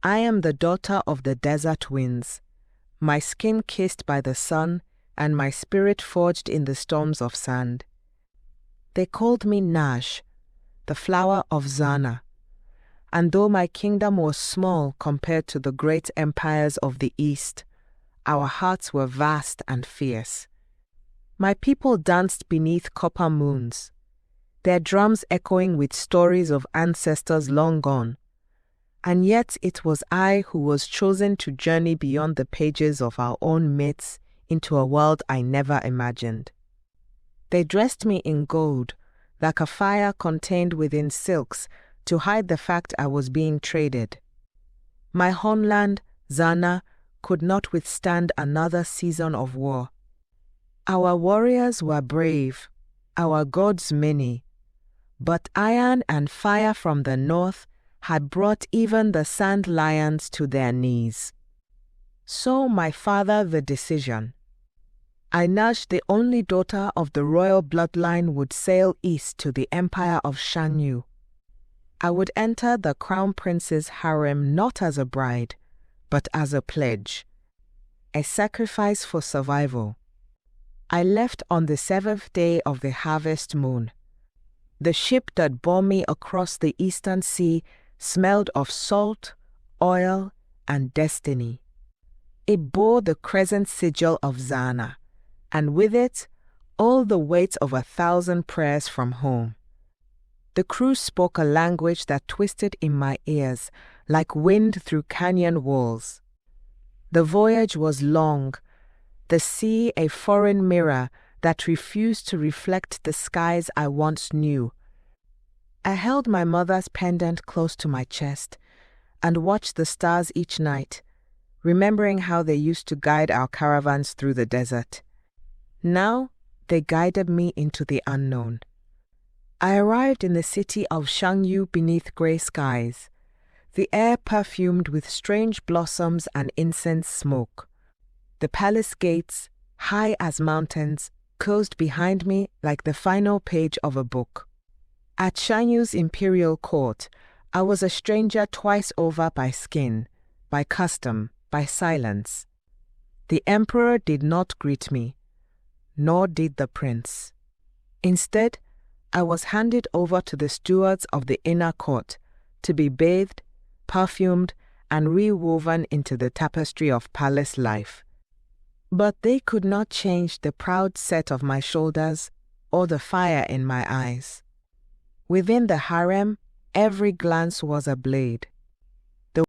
I am the daughter of the desert winds, my skin kissed by the sun, and my spirit forged in the storms of sand. They called me Nash, the flower of Zana, and though my kingdom was small compared to the great empires of the East, our hearts were vast and fierce. My people danced beneath copper moons, their drums echoing with stories of ancestors long gone. And yet it was I who was chosen to journey beyond the pages of our own myths into a world I never imagined. They dressed me in gold, like a fire contained within silks, to hide the fact I was being traded. My homeland, Zana, could not withstand another season of war. Our warriors were brave, our gods many, but iron and fire from the north had brought even the sand lions to their knees. So my father the decision. Nash, the only daughter of the royal bloodline, would sail east to the empire of Shanyu. I would enter the crown prince's harem not as a bride, but as a pledge, a sacrifice for survival. I left on the 7th day of the harvest moon. The ship that bore me across the eastern sea smelled of salt, oil, and destiny. It bore the crescent sigil of Zana, and with it, all the weight of 1,000 prayers from home. The crew spoke a language that twisted in my ears like wind through canyon walls. The voyage was long, the sea a foreign mirror that refused to reflect the skies I once knew. I held my mother's pendant close to my chest and watched the stars each night, remembering how they used to guide our caravans through the desert. Now they guided me into the unknown. I arrived in the city of Shangyu beneath grey skies, the air perfumed with strange blossoms and incense smoke. The palace gates, high as mountains, closed behind me like the final page of a book. At Shanyu's imperial court, I was a stranger twice over by skin, by custom, by silence. The emperor did not greet me, nor did the prince. Instead, I was handed over to the stewards of the inner court to be bathed, perfumed, and rewoven into the tapestry of palace life. But they could not change the proud set of my shoulders or the fire in my eyes. Within the harem, every glance was a blade.